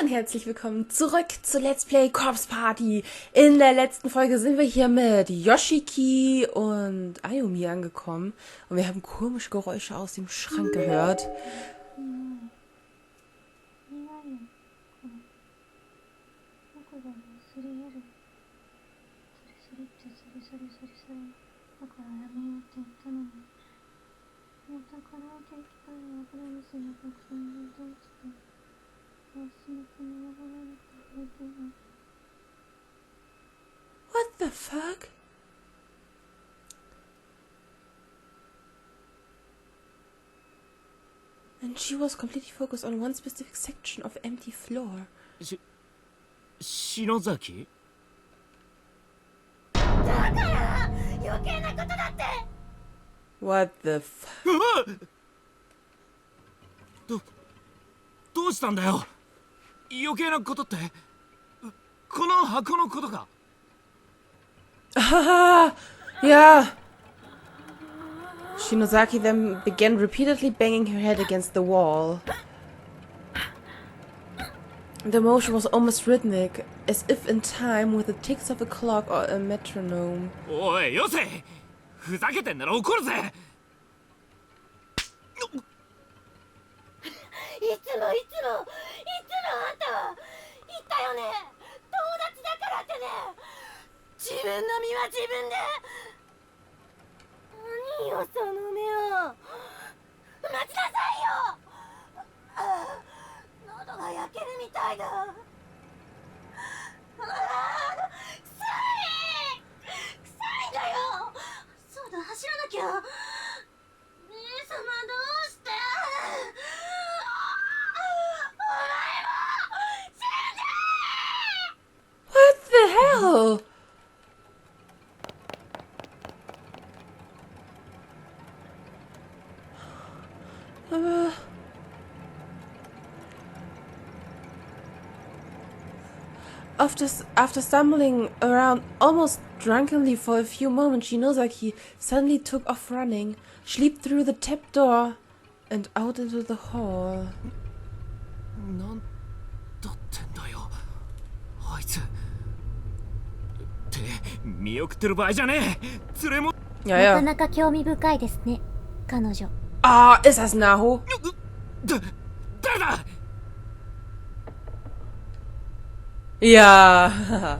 und herzlich willkommen zurück zu Let's Play Corpse Party. In der letzten Folge sind wir hier mit Yoshiki und Ayumi angekommen und wir haben komische Geräusche aus dem Schrank gehört. What the fuck? And she was completely focused on one specific section of empty floor. 篠崎？だから余計なことだって。 What the fuck? どうしたんだよ。余計なことって、この箱のことか。Haha, yeah. Shinosaki then began repeatedly banging her head against the wall. The motion was almost rhythmic, as if in time with the ticks of a clock or a metronome. おい、よせ！ふざけてんなら怒るぜ！いつもあんたは言ったよね。友達だからってね。自分の身は自分で。何よその目を。待ちなさいよ。喉が焼けるみたいだ。臭いんだよ。そうだ、走らなきゃ。姉様どうして。 What the hell? After stumbling around almost drunkenly for a few moments, Shinosaki suddenly took off running. She leaped through the tap door and out into the hall. なんだってんだよ、あいつ。って見送ってる場合じゃねえ。連れも。Ja, ja. なかなか興味深いですね、彼女。Ah, ist das Naho? 誰だ。 Yeah.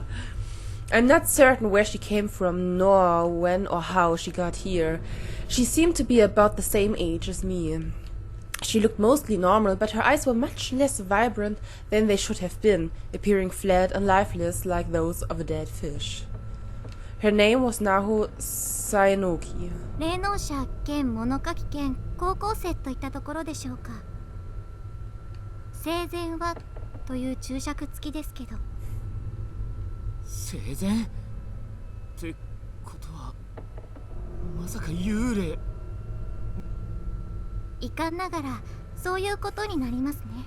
I'm not certain where she came from, nor when or how she got here. She seemed to be about the same age as me. She looked mostly normal, but her eyes were much less vibrant than they should have been, appearing flat and lifeless like those of a dead fish. Her name was Naho Sainoki. 霊能者兼物書き兼高校生といったところでしょうか。生前はという注釈付きですけど。生前ってことは、まさか幽霊。遺憾ながらそういうことになりますね。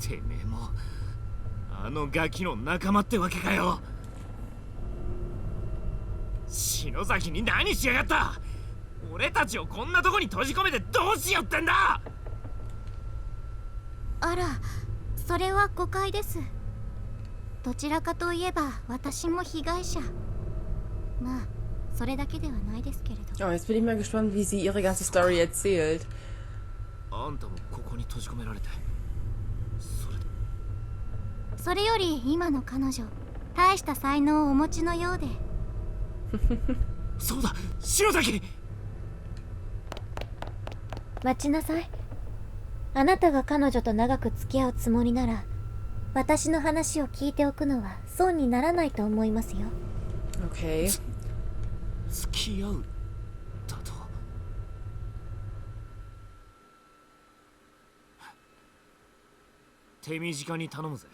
てめえもあのガキの仲間ってわけかよ。篠崎に何しやがった。俺たちをこんなとこに閉じ込めてどうしようってんだ。あら、それは誤解です。どちらかといえば私も被害者。まあそれだけではないですけれど。 Oh, jetzt bin ich mal gespannt, wie sie ihre ganze Story erzählt. あんたもここに閉じ込められて。それより今の彼女、大した才能をお持ちのようで。そうだ、篠崎。待ちなさい。あなたが彼女と長く付き合うつもりなら、私の話を聞いておくのは損にならないと思いますよ。 Okay. 付き合うだと。手短に頼むぜ。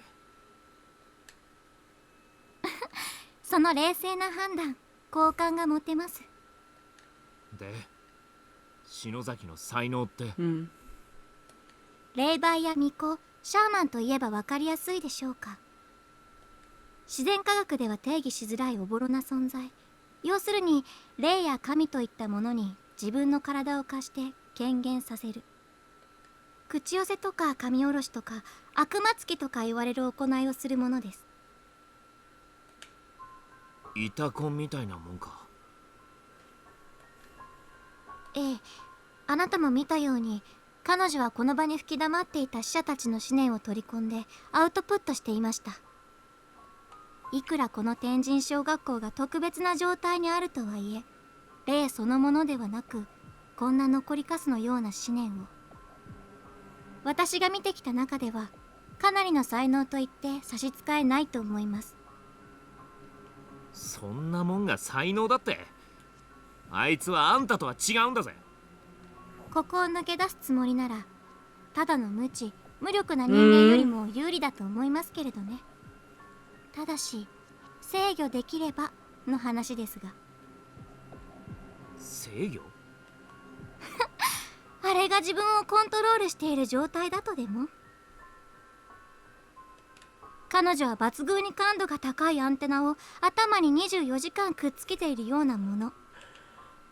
その冷静な判断、好感が持てます。で、篠崎の才能って。霊媒や巫女、シャーマンといえば分かりやすいでしょうか。自然科学では定義しづらいおぼろな存在。要するに霊や神といったものに自分の体を貸して権限させる。口寄せとか髪下ろしとか悪魔つきとか言われる行いをするものです。イタコンみたいなもんか。ええ、あなたも見たように彼女はこの場に吹き溜まっていた死者たちの思念を取り込んでアウトプットしていました。いくらこの天神小学校が特別な状態にあるとはいえ、霊そのものではなく、こんな残りかすのような思念を。私が見てきた中ではかなりの才能と言って差し支えないと思います。そんなもんが才能だって？あいつはあんたとは違うんだぜ。ここを抜け出すつもりなら、ただの無知無力な人間よりも有利だと思いますけれどね。ただし制御できればの話ですが。制御？あれが自分をコントロールしている状態だとでも？彼女は抜群に感度が高いアンテナを頭に24時間くっつけているようなもの。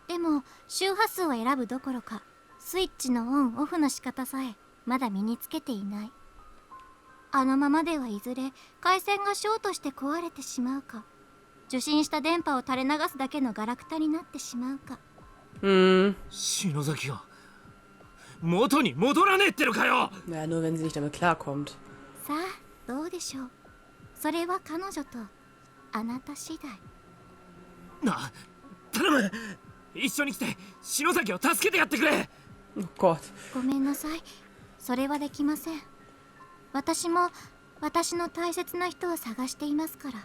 でも周波数を選ぶどころかスイッチのオンオフの仕方さえまだ身につけていない。あのままではいずれ回線がショートして壊れてしまうか、受信した電波を垂れ流すだけのガラクタになってしまうか。篠崎が元に戻らねえってのかよ。Ja, nur wenn sie nicht damit klarkommt. さあどうでしょう。それは彼女とあなた次第。な、頼む、一緒に来て篠崎を助けてやってくれ。 Oh Gott. ごめんなさい、それはできません。私も私の大切な人を探していますから。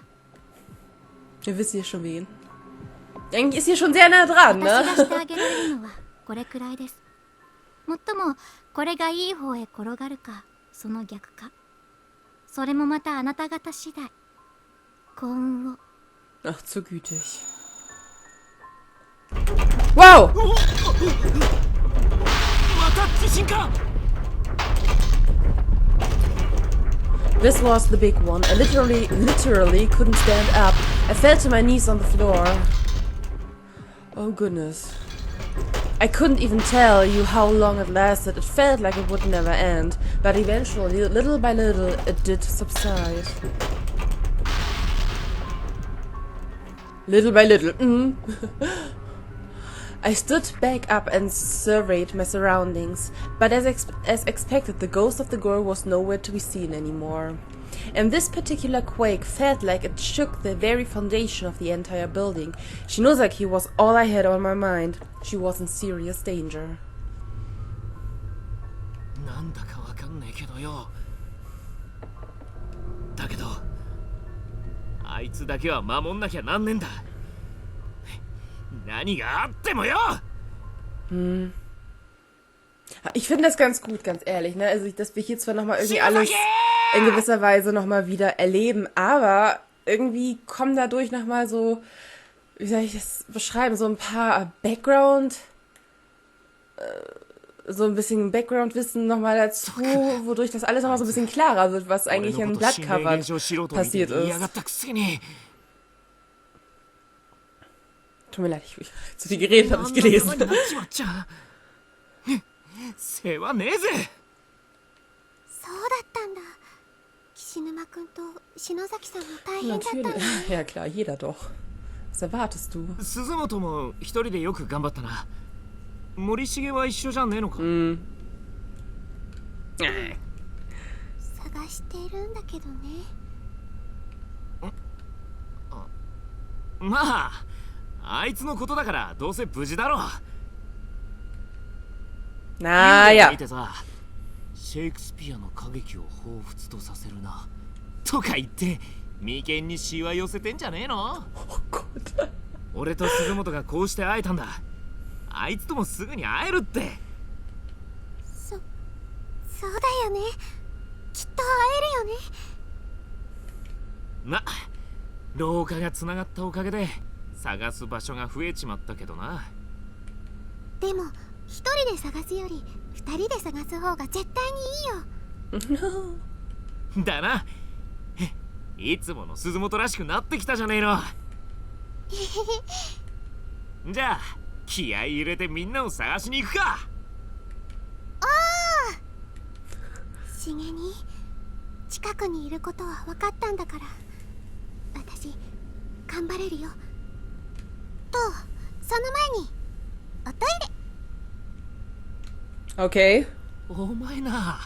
Ihr wisst ja schon wen. Eigentlich ist hier schon sehr nah dran, 私 ne? がしてあげられるのはこれくらいです。もっともこれがいい方へ転がるかその逆か、それもまたあなた方次第。幸運を。 Ach, zu gütig. Wow! また地震か。 This was the big one. I literally couldn't stand up. I fell to my knees on the floor. Oh goodness. I couldn't even tell you how long it lasted. It felt like it would never end. But eventually, little by little, it did subside. Little by little. I stood back up and surveyed my surroundings, but as expected, the ghost of the girl was nowhere to be seen anymore. And this particular quake felt like it shook the very foundation of the entire building. Shinozaki was all I had on my mind. She was in serious danger. なんだかわかんねえけどよ。だけどあいつだけは守んなきゃなんねえんだ。何があってもよ。 Ich finde das ganz gut, ganz ehrlich, ne? Also, dass wir hier zwar nochmal irgendwie alles in gewisser Weise nochmal wieder erleben, aber irgendwie kommen dadurch nochmal so, wie soll ich das beschreiben, so ein paar Background, so ein bisschen Background-Wissen nochmal dazu, wodurch das alles nochmal so ein bisschen klarer wird, was eigentlich im Blattcover passiert ist. Tut mir leid, ich zu viel geredet, habe ich gelesen. 世話ねえぜ。そうだったんだ。岸沼くんと篠崎さんも大変だったんだね。 Ja klar, jeder doch. Was erwartest du? 鈴本も一人でよく頑張ったな。森重は一緒じゃねえのか。探してるんだけどね。まああいつのことだからどうせ無事だろう。Naja. 見てさ、シェイクスピアの歌劇を彷彿とさせるなとか言って眉間にシワ寄せてんじゃねえの。俺と鈴本がこうして会えたんだ。あいつともすぐに会えるって。そうだよね。きっと会えるよね。ま、廊下がつながったおかげで探す場所が増えちまったけどな。でも一人で探すより二人で探す方が絶対にいいよ。だな。いつもの鈴本らしくなってきたじゃねえの。じゃあ気合い入れてみんなを探しに行くか。しげに近くにいることは分かったんだから、私頑張れるよ。とその前におトイレ。 Okay. お前な。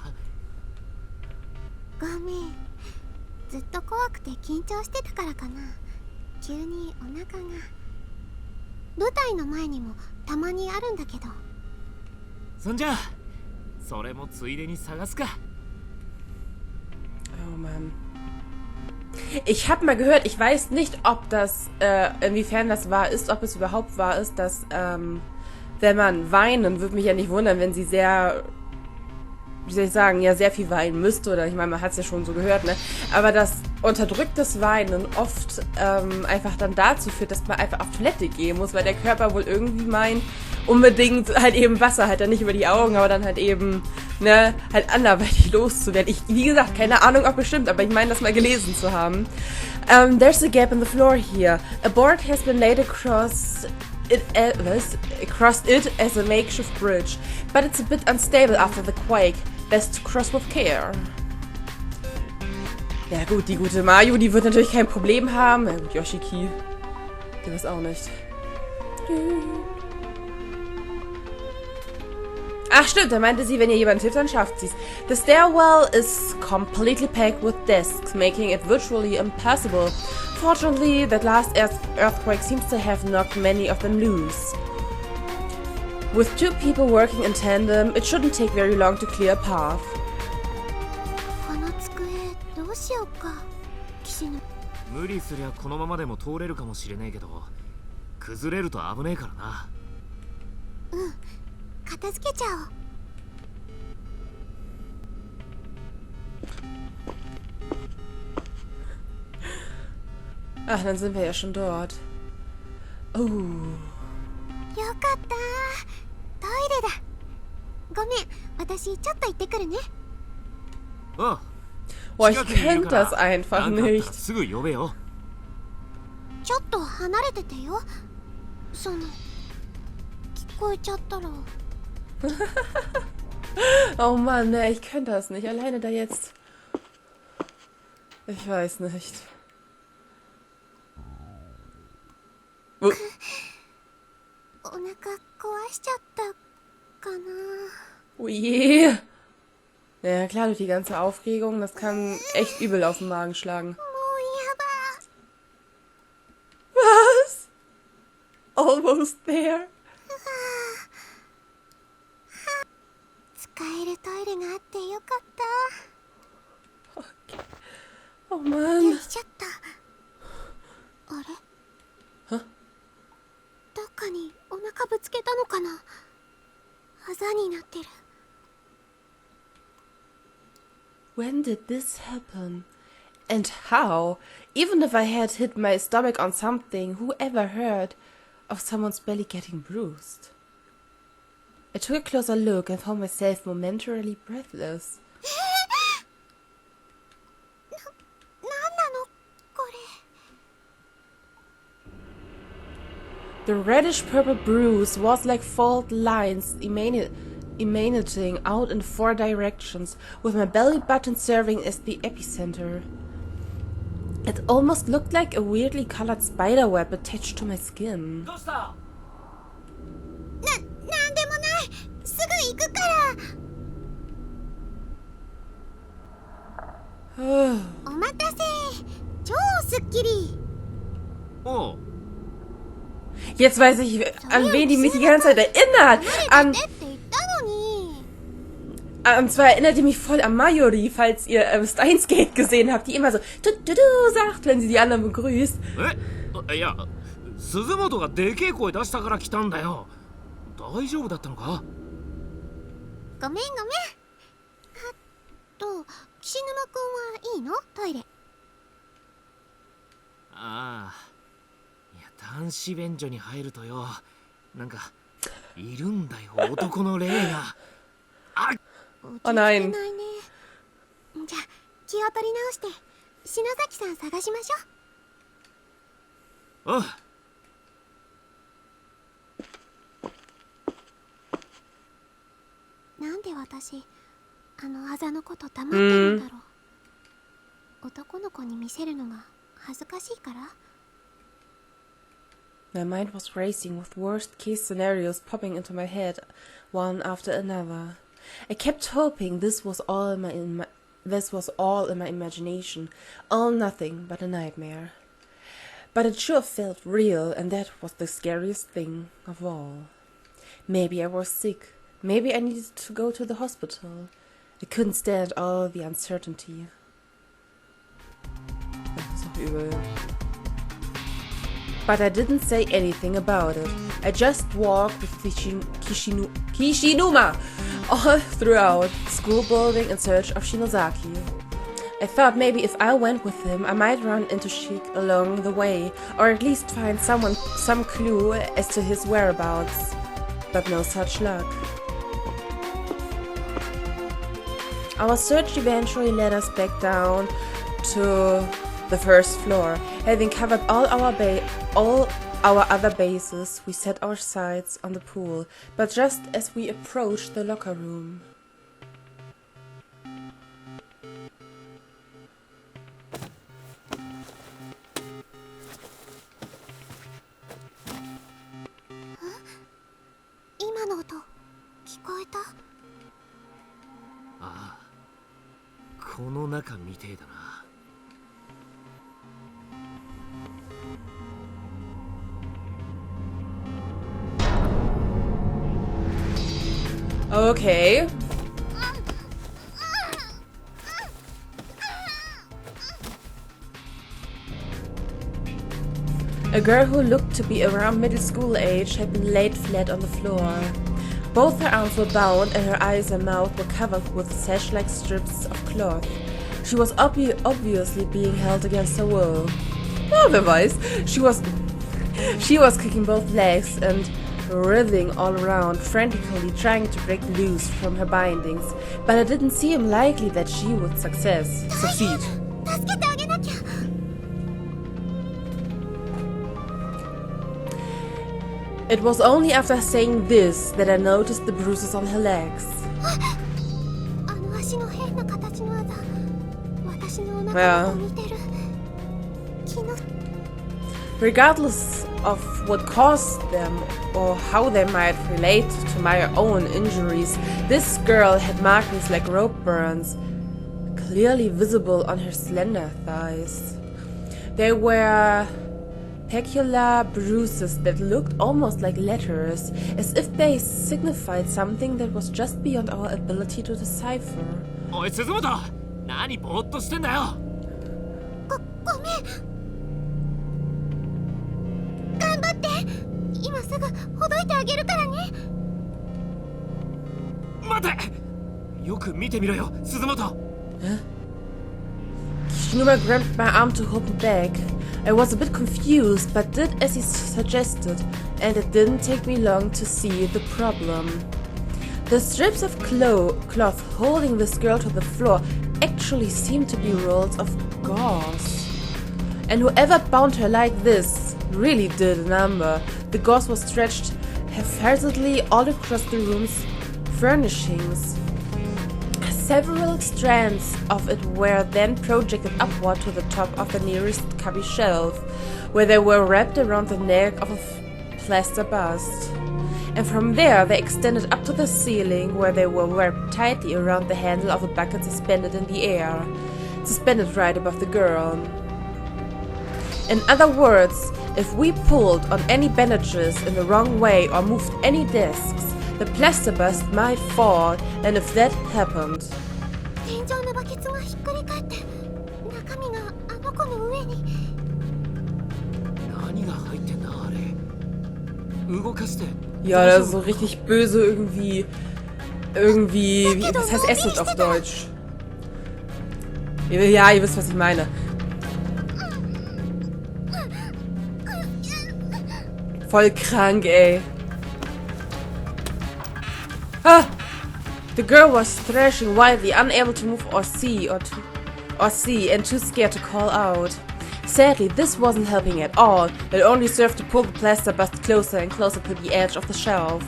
ごめん、ずっと怖くて緊張してたからかな。急にお腹が。舞台の前にもたまにあるんだけど。そんじゃそれもついでに探すか。 Oh Mann. Ich habe mal gehört, ich weiß nicht, ob das, inwiefern das wahr ist, ob es überhaupt wahr ist, dass, wenn man weinen, würde mich ja nicht wundern, wenn sie sehr, wie soll ich sagen, ja, sehr viel weinen müsste, oder ich meine, man hat es ja schon so gehört, ne? Aber dass unterdrücktes Weinen oft einfach dann dazu führt, dass man einfach auf Toilette gehen muss, weil der Körper wohl irgendwie meint, unbedingt halt eben Wasser, halt dann nicht über die Augen, aber dann halt eben, ne, halt anderweitig loszuwerden. Ich, wie gesagt, keine Ahnung, ob bestimmt, aber ich meine, das mal gelesen zu haben. There's a gap in the floor here. A board has been laid across it as a makeshift bridge, but it's a bit unstable after the quake. Best to cross with care. Ja gut, die gute Mayu, die wird natürlich kein Problem haben. Ja gut, Yoshiki, die weiß auch nicht. Ach stimmt, da meinte sie, wenn ihr jemand hilft, dann schafft sie's. The stairwell is completely packed with desks, making it virtually impossible. Fortunately, that last earthquake seems to have knocked many of them loose. With 2 people working in tandem, it shouldn't take very long to clear a path. この机どうしようか。騎士の無理すりゃこのままでも通れるかもしれねえけど、崩れると危ねえからな。片付けちゃおう。Ach, dann sind wir ja schon dort. Oh. よかった、トイレだ。ごめん、私ちょっと行ってくるね。ああ。 Boah, ich könnte das einfach nicht. すぐ呼べよ。ちょっと離れててよ。その聞こえちゃったら。Oh Mann, ne, ich könnte das nicht. Alleine da jetzt. Ich weiß nicht. Oh. お腹壊しちゃったかな。 Oh je. Ja klar, durch die ganze Aufregung, das kann echt übel auf den Magen schlagen. もうやば。 Was? Almost there. 使えるトイレがあってよかっ Oh た。よ Mann. いしょっと。あれ？は？どっかにお腹ぶつけたのかな。あざになってる。When did this happen? And how? Even if I had hit my stomach on something, who ever heard of someone's belly getting bruised? I took a closer look and found myself momentarily breathless. なんなのこれ。 The reddish-purple bruise was like fault lines emanating out in 4 directions, with my belly button serving as the epicenter. It almost looked like a weirdly colored spider web attached to my skin. どうした？なんでもない。すぐ行くから。お待たせ。超すっきり。おう。 Jetzt weiß ich, an wen die mich die ganze Zeit erinnert. Und zwar erinnert die mich voll an Mayuri, falls ihr Steins Gate gesehen habt, die immer so sagt, wenn sie die anderen begrüßt. いや、鈴本がでけえ声出したから来たんだよ。大丈夫だったのか？ごめんごめん。あと、岸沼くんはいいの？トイレ。ああ。いや、男子便所に入るとよ、なんかいるんだよ、男の霊が。あ、Oh nein. じゃあ気を取り直して篠崎さん探しましょう。おう。なんで私あのあざのこと黙ってるんだろう。男の子に見せるのが恥ずかしいから。 My mind was racing with worst-case scenarios popping into my head, one after another. I kept hoping this was all in my imagination, all nothing but a nightmare. But it sure felt real, and that was the scariest thing of all. Maybe I was sick. Maybe I needed to go to the hospital. I couldn't stand all the uncertainty. Das ist doch übel. But I didn't say anything about it. I just walked with Kishinuma all throughout the school building in search of Shinozaki. I thought maybe if I went with him, I might run into Shik along the way, or at least find some clue as to his whereabouts. But no such luck. Our search eventually led us back down to the first floor. Having covered all our other bases, we set our sights on the pool, but just as we approached the locker room. Okay. A girl who looked to be around middle school age had been laid flat on the floor. Both her arms were bound and her eyes and mouth were covered with sash-like strips of cloth. She was obviously being held against her will. Oh, wer weiß. She was kicking both legs and writhing all around, frantically trying to break loose from her bindings, but it didn't seem likely that she would succeed. It was only after saying this that I noticed the bruises on her legs. Yeah. Regardless of what caused them or how they might relate to my own injuries, this girl had markings like rope burns, clearly visible on her slender thighs. They were peculiar bruises that looked almost like letters, as if they signified something that was just beyond our ability to decipher. おい、鈴本！何ぼーっとしてんだよ！ごめん。頑張って。今すぐほどいてあげるからね。待て！よく見てみろよ、鈴本。Huh? Kishinuma grabbed my arm to hold me back. I was a bit confused, but did as he suggested, and it didn't take me long to see the problem. The strips of cloth holding this girl to the floor actually seemed to be rolls of gauze. And whoever bound her like this really did a number. The gauze was stretched haphazardly all across the room's furnishings. Several strands of it were then projected upward to the top of the nearest cubby shelf, where they were wrapped around the neck of a plaster bust. And from there they extended up to the ceiling, where they were wrapped tightly around the handle of a bucket suspended in the air, suspended right above the girl. In other words, if we pulled on any bandages in the wrong way or moved any desks, the plaster bust might fall, and if that happened... 天井のバケツがひっくり返って中身があの子の上に。何が入ってんだあれ。動かして。Ja, das ist so richtig böse irgendwie. Was heißt Acid auf Deutsch? Ja, ihr wisst, was ich meine. Voll krank, ey. Ah! The girl was thrashing wildly, unable to move or see, and too scared to call out. Sadly, this wasn't helping at all. It only served to pull the plaster bust closer and closer to the edge of the shelf.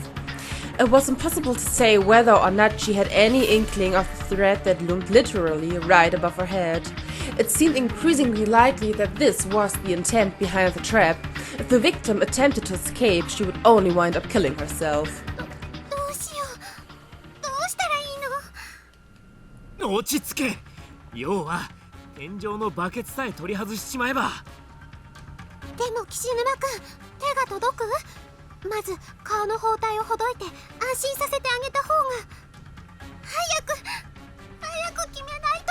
It was impossible to say whether or not she had any inkling of the threat that loomed literally right above her head. It seemed increasingly likely that this was the intent behind the trap. If the victim attempted to escape, she would only wind up killing herself. どうしよう。どうしたらいいの？落ち着け。要は天井のバケツさえ取り外しちまえば。でも岸沼くん、手が届く？まず顔の包帯をほどいて安心させてあげた方が。早く決めない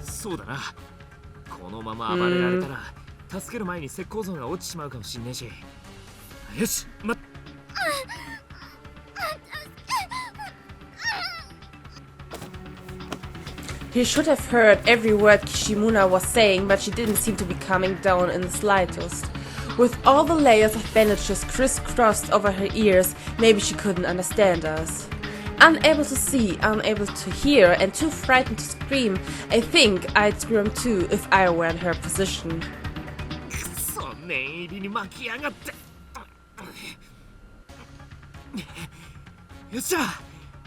と。そうだな。このまま暴れられたら助ける前に石膏像が落ちちまうかもしんねえし。よし、He should have heard every word Kishimuna was saying, but she didn't seem to be calming down in the slightest. With all the layers of bandages crisscrossed over her ears, maybe she couldn't understand us. Unable to see, unable to hear, and too frightened to scream, I think I'd scream too if I were in her position. くそ、念入りに巻きやがって。よっしゃ、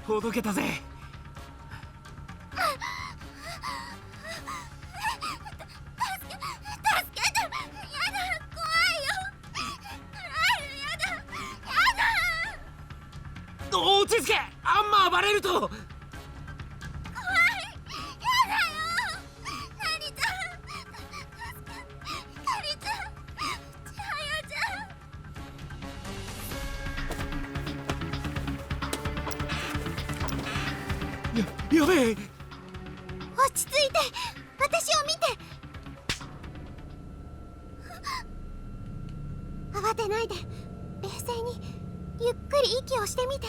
ほどけたぜ。落ち着け。あんま暴れると。怖い。やだよ。カリちゃん。カリちゃん。千早ちゃん。やべえ。落ち着いて。私を見て。慌てないで。冷静にゆっくり息をしてみて。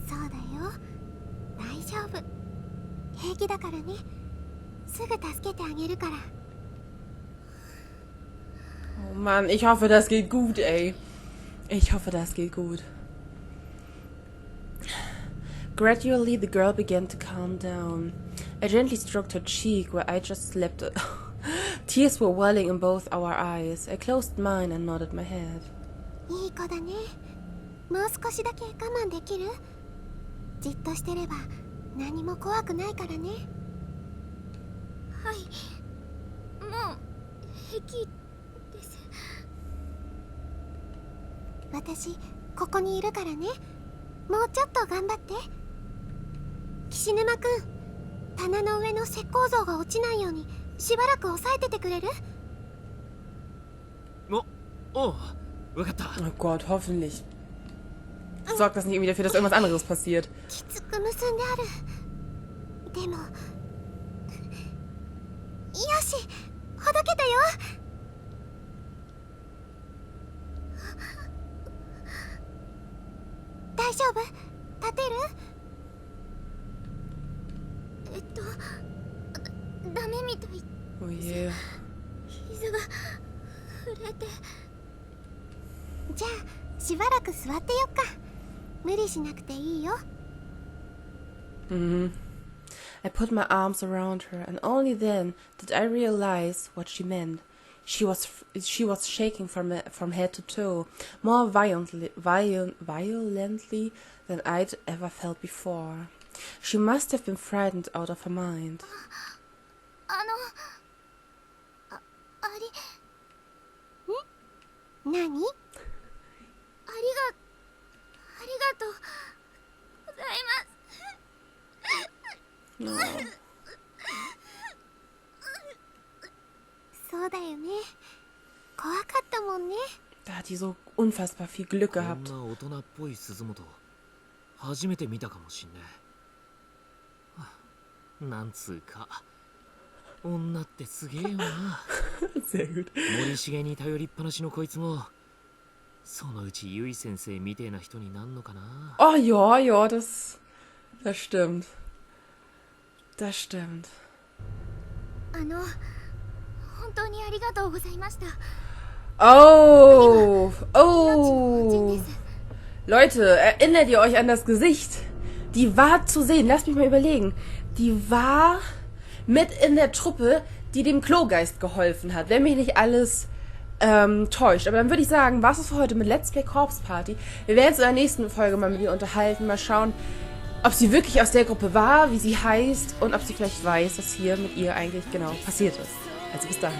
そうだよ。大丈夫。平気だからね。すぐ助けてあげるから。Oh Mann, ich hoffe, das geht gut, ey. Ich hoffe, das geht gut. Gradually, the girl began to calm down. I gently stroked her cheek where I just slept. Tears were welling in both our eyes. I closed mine and nodded my head. いい子だね。もう少しだけ我慢できる？じっとしてれば何も怖くないからね。はい。もう平気です。私ここにいるからね。もうちょっと頑張って。岸沼くん、棚の上の石膏像が落ちないようにしばらく押さえててくれる？おう、わかった。Oh Gott, hoffentlich. Sorgt das nicht irgendwie dafür, dass irgendwas anderes passiert. きつく結んである。でも、よし、ほどけたよ。大丈夫？立てる？ダメみたい。Oh je. 膝が震えて。じゃあしばらく座ってよっか。無理しなくていいよ。I put my arms around her, and only then did I realize what she meant. She was shaking from head to toe, more violently than I'd ever felt before. She must have been frightened out of her mind. 何？ありがとうございます。No. そうだよね。怖かったもんね。Da hat die so unfassbar viel Glück こん gehabt. な大人っぽい鈴本初めて見たかもしんねえ。なんつうか女ってすげえよな。Sehr gut. 森重に頼りっぱなしのこいつもそのうちゆい先生みてえな人になんのかな。Oh ja, ja, das stimmt. Das stimmt. 本当にありがとうございました。Oh, 命の恩人 oh. です。Leute, erinnert ihr euch an das Gesicht? Die war zu sehen. Lasst mich mal überlegen. Die war mit in der Truppe, die dem Klogeist geholfen hat. Wenn mich nicht alles täuscht. Aber dann würde ich sagen, was ist für heute mit Let's Play Corpse Party? Wir werden uns in der nächsten Folge mal mit ihr unterhalten. Mal schauen, ob sie wirklich aus der Gruppe war, wie sie heißt und ob sie vielleicht weiß, was hier mit ihr eigentlich genau passiert ist. Also bis dahin.